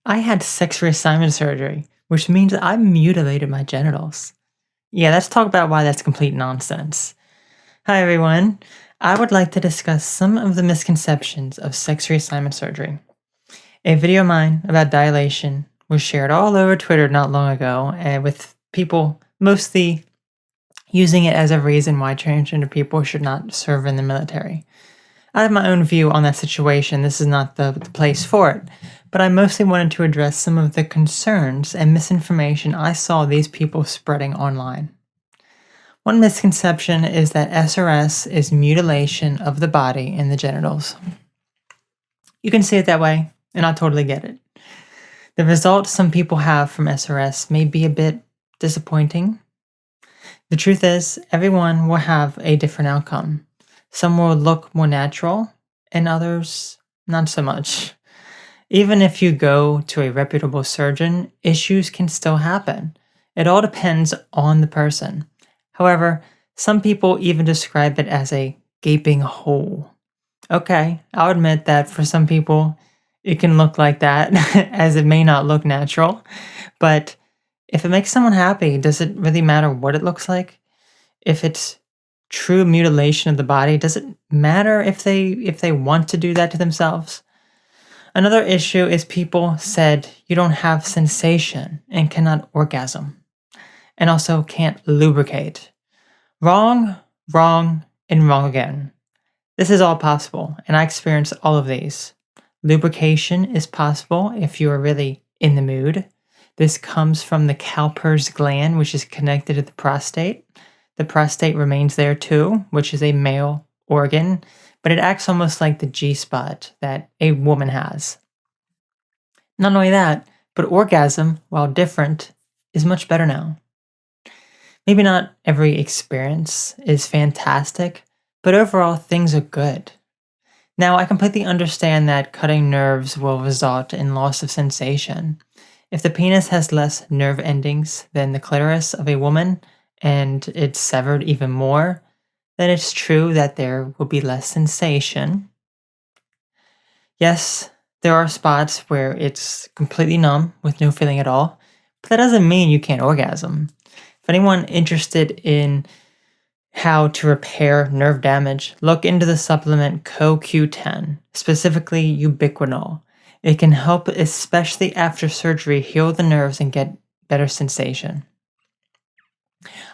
I had sex reassignment surgery, which means I mutilated my genitals. Yeah, let's talk about why that's complete nonsense. Hi, everyone. I would like to discuss some of the misconceptions of sex reassignment surgery. A video of mine about dilation was shared all over Twitter not long ago, and with people mostly using it as a reason why transgender people should not serve in the military. I have my own view on that situation. This is not the place for it. But I mostly wanted to address some of the concerns and misinformation I saw these people spreading online. One misconception is that SRS is mutilation of the body and the genitals. You can see it that way, and I totally get it. The results some people have from SRS may be a bit disappointing. The truth is, everyone will have a different outcome. Some will look more natural, and others not so much. Even if you go to a reputable surgeon, issues can still happen. It all depends on the person. However, some people even describe it as a gaping hole. Okay, I'll admit that for some people, it can look like that, as it may not look natural. But if it makes someone happy, does it really matter what it looks like? If it's true mutilation of the body, does it matter if they want to do that to themselves? Another issue is people said you don't have sensation and cannot orgasm, and also can't lubricate. Wrong, wrong, and wrong again. This is all possible, and I experienced all of these. Lubrication is possible if you are really in the mood. This comes from the Cowper's gland, which is connected to the prostate. The prostate remains there too, which is a male organ, but it acts almost like the G-spot that a woman has. Not only that, but orgasm, while different, is much better now. Maybe not every experience is fantastic, but overall things are good. Now, I completely understand that cutting nerves will result in loss of sensation. If the penis has less nerve endings than the clitoris of a woman, and it's severed even more, then it's true that there will be less sensation. Yes, there are spots where it's completely numb with no feeling at all, but that doesn't mean you can't orgasm. If anyone interested in how to repair nerve damage, look into the supplement CoQ10, specifically ubiquinol. It can help, especially after surgery, heal the nerves and get better sensation.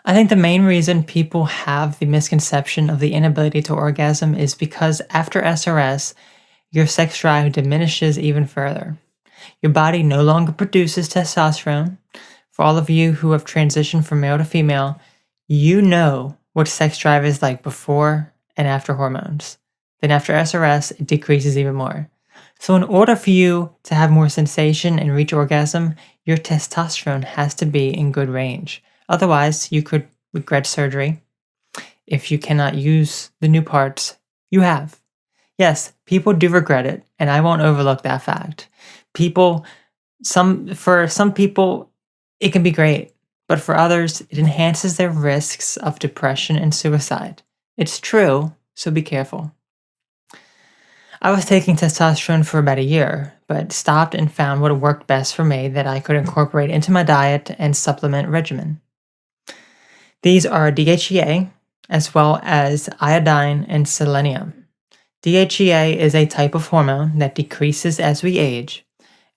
I think the main reason people have the misconception of the inability to orgasm is because after SRS, your sex drive diminishes even further. Your body no longer produces testosterone. For all of you who have transitioned from male to female, you know what sex drive is like before and after hormones. Then after SRS, it decreases even more. So in order for you to have more sensation and reach orgasm, your testosterone has to be in good range. Otherwise, you could regret surgery. If you cannot use the new parts, you have. Yes, people do regret it, and I won't overlook that fact. For some people, it can be great, but for others, it enhances their risks of depression and suicide. It's true, so be careful. I was taking testosterone for about a year, but stopped and found what worked best for me that I could incorporate into my diet and supplement regimen. These are DHEA, as well as iodine and selenium. DHEA is a type of hormone that decreases as we age,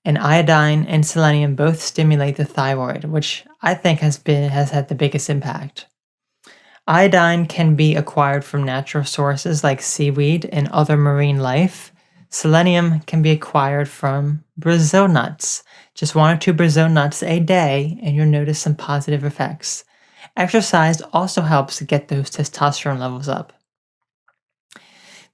and iodine and selenium both stimulate the thyroid, which I think has had the biggest impact. Iodine can be acquired from natural sources like seaweed and other marine life. Selenium can be acquired from Brazil nuts. Just 1 or 2 Brazil nuts a day, and you'll notice some positive effects. Exercise also helps get those testosterone levels up.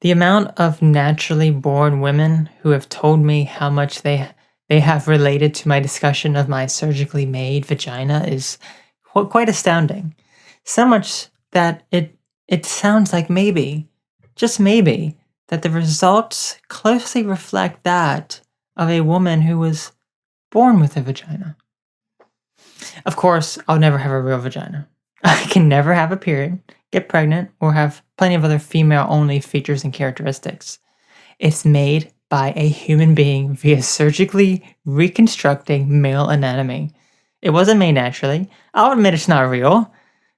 The amount of naturally born women who have told me how much they have related to my discussion of my surgically made vagina is quite astounding. So much that it sounds like maybe, just maybe, that the results closely reflect that of a woman who was born with a vagina. Of course, I'll never have a real vagina. I can never have a period, get pregnant, or have plenty of other female-only features and characteristics. It's made by a human being via surgically reconstructing male anatomy. It wasn't made naturally. I'll admit it's not real,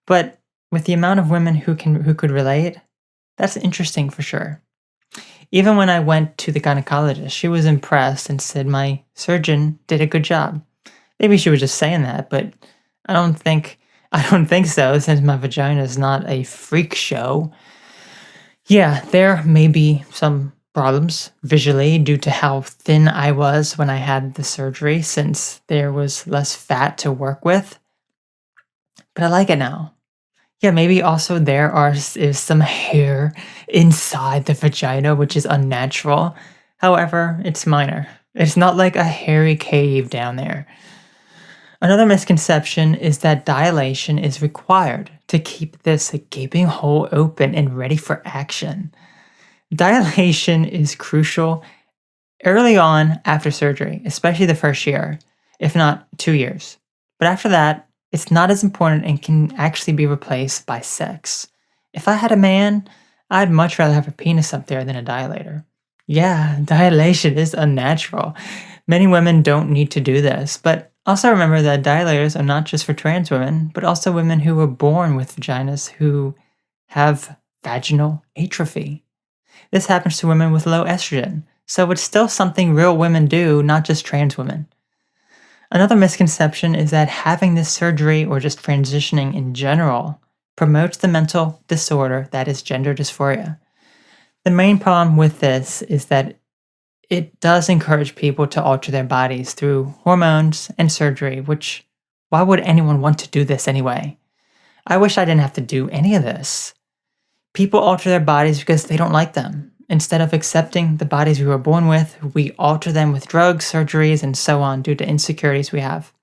but with the amount of women who could relate, that's interesting for sure. Even when I went to the gynecologist, she was impressed and said my surgeon did a good job. Maybe she was just saying that, but I don't think so, since my vagina is not a freak show. Yeah, there may be some problems visually due to how thin I was when I had the surgery, since there was less fat to work with. But I like it now. Yeah, maybe also is some hair inside the vagina, which is unnatural. However, it's minor. It's not like a hairy cave down there. Another misconception is that dilation is required to keep this gaping hole open and ready for action. Dilation is crucial early on after surgery, especially the first year, if not 2 years. But after that, it's not as important and can actually be replaced by sex. If I had a man, I'd much rather have a penis up there than a dilator. Yeah, dilation is unnatural. Many women don't need to do this, but also remember that dilators are not just for trans women, but also women who were born with vaginas who have vaginal atrophy. This happens to women with low estrogen, so it's still something real women do, not just trans women. Another misconception is that having this surgery or just transitioning in general promotes the mental disorder that is gender dysphoria. The main problem with this is that it does encourage people to alter their bodies through hormones and surgery, which, why would anyone want to do this anyway? I wish I didn't have to do any of this. People alter their bodies because they don't like them. Instead of accepting the bodies we were born with, we alter them with drugs, surgeries, and so on due to insecurities we have.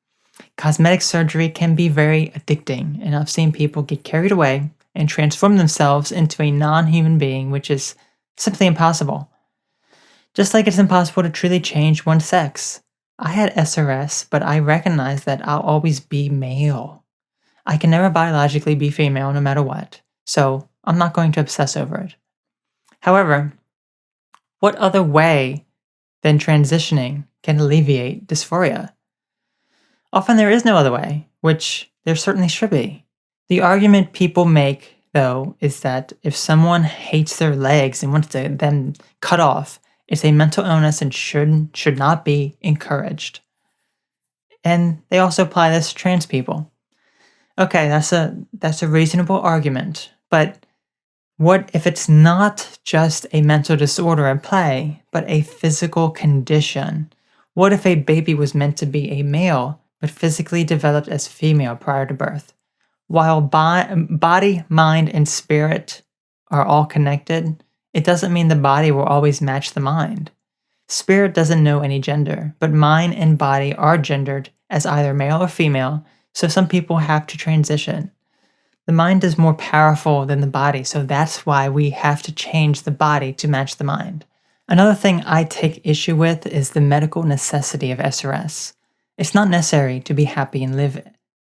Cosmetic surgery can be very addicting, and I've seen people get carried away and transform themselves into a non-human being, which is simply impossible. Just like it's impossible to truly change one's sex. I had SRS, but I recognize that I'll always be male. I can never biologically be female no matter what, so I'm not going to obsess over it. However, what other way than transitioning can alleviate dysphoria? Often there is no other way, which there certainly should be. The argument people make, though, is that if someone hates their legs and wants them cut off, it's a mental illness and should not be encouraged. And they also apply this to trans people. Okay, that's a reasonable argument, but what if it's not just a mental disorder at play, but a physical condition? What if a baby was meant to be a male, but physically developed as female prior to birth? While body, mind, and spirit are all connected, it doesn't mean the body will always match the mind. Spirit doesn't know any gender, but mind and body are gendered as either male or female, so some people have to transition. The mind is more powerful than the body, so that's why we have to change the body to match the mind. Another thing I take issue with is the medical necessity of SRS. It's not necessary to be happy and live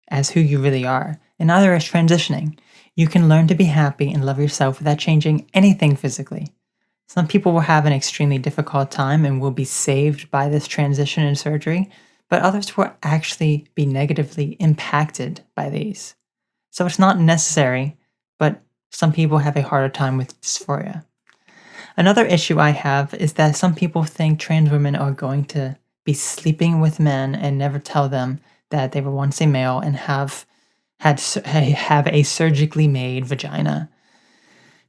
as who you really are, and neither is transitioning. You can learn to be happy and love yourself without changing anything physically. Some people will have an extremely difficult time and will be saved by this transition and surgery, but others will actually be negatively impacted by these. So it's not necessary, but some people have a harder time with dysphoria. Another issue I have is that some people think trans women are going to be sleeping with men and never tell them that they were once a male and have a surgically made vagina.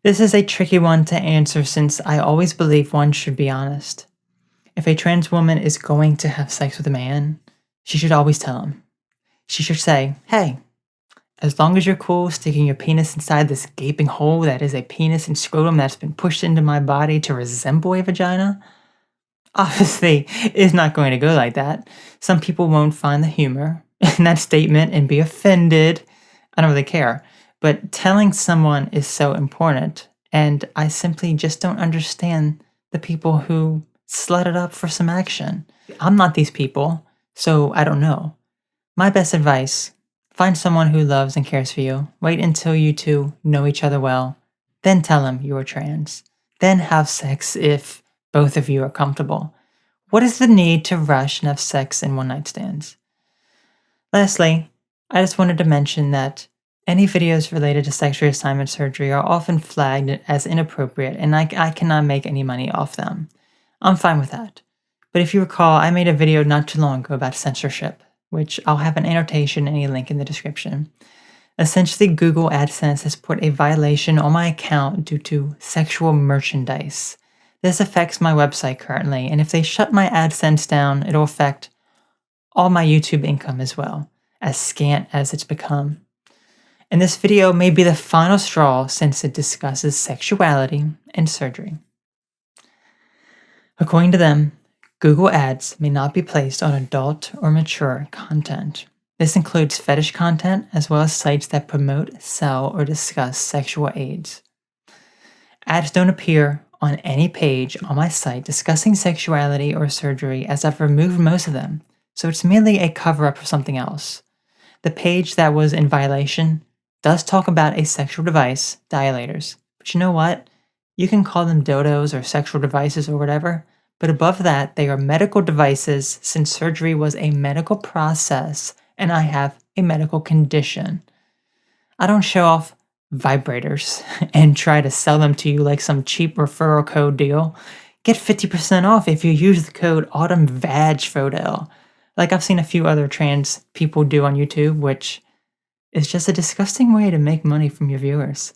This is a tricky one to answer since I always believe one should be honest. If a trans woman is going to have sex with a man, she should always tell him. She should say, hey, as long as you're cool sticking your penis inside this gaping hole that is a penis and scrotum that's been pushed into my body to resemble a vagina, obviously it's not going to go like that. Some people won't find the humor in that statement and be offended. I don't really care. But telling someone is so important, and I simply just don't understand the people who slut it up for some action. I'm not these people, so I don't know. My best advice: find someone who loves and cares for you. Wait until you two know each other well. Then tell him you are trans. Then have sex if both of you are comfortable. What is the need to rush and have sex in one-night stands? Lastly, I just wanted to mention that any videos related to sexual reassignment surgery are often flagged as inappropriate, and I cannot make any money off them. I'm fine with that. But if you recall, I made a video not too long ago about censorship, which I'll have an annotation and a link in the description. Essentially, Google AdSense has put a violation on my account due to sexual merchandise. This affects my website currently, and if they shut my AdSense down, it'll affect all my YouTube income as well, as scant as it's become. And this video may be the final straw since it discusses sexuality and surgery. According to them, Google Ads may not be placed on adult or mature content. This includes fetish content as well as sites that promote, sell, or discuss sexual aids. Ads don't appear on any page on my site discussing sexuality or surgery, as I've removed most of them, so it's merely a cover-up for something else. The page that was in violation does talk about a sexual device, dilators, but you know what? You can call them dildos or sexual devices or whatever, but above that, they are medical devices since surgery was a medical process and I have a medical condition. I don't show off vibrators and try to sell them to you like some cheap referral code deal. Get 50% off if you use the code AutumnVagPhoto, like I've seen a few other trans people do on YouTube, which is just a disgusting way to make money from your viewers.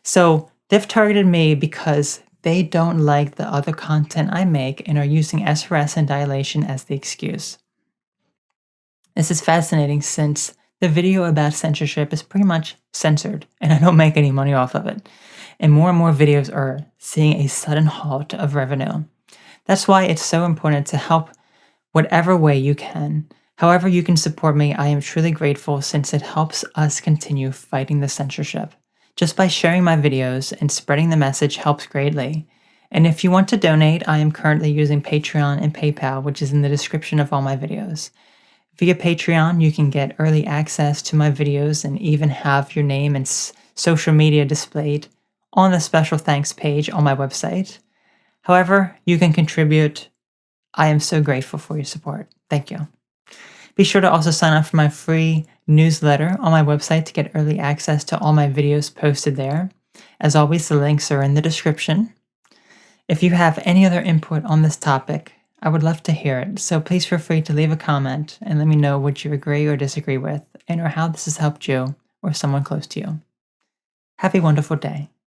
So they've targeted me because they don't like the other content I make and are using SRS and Dilation as the excuse. This is fascinating since the video about censorship is pretty much censored and I don't make any money off of it. And more videos are seeing a sudden halt of revenue. That's why it's so important to help whatever way you can. However you can support me, I am truly grateful since it helps us continue fighting the censorship. Just by sharing my videos and spreading the message helps greatly. And if you want to donate, I am currently using Patreon and PayPal, which is in the description of all my videos. Via Patreon, you can get early access to my videos and even have your name and social media displayed on the special thanks page on my website. However you can contribute, I am so grateful for your support. Thank you. Be sure to also sign up for my free newsletter on my website to get early access to all my videos posted there. As always, the links are in the description. If you have any other input on this topic, I would love to hear it, so please feel free to leave a comment and let me know what you agree or disagree with, and or how this has helped you or someone close to you. Have a wonderful day.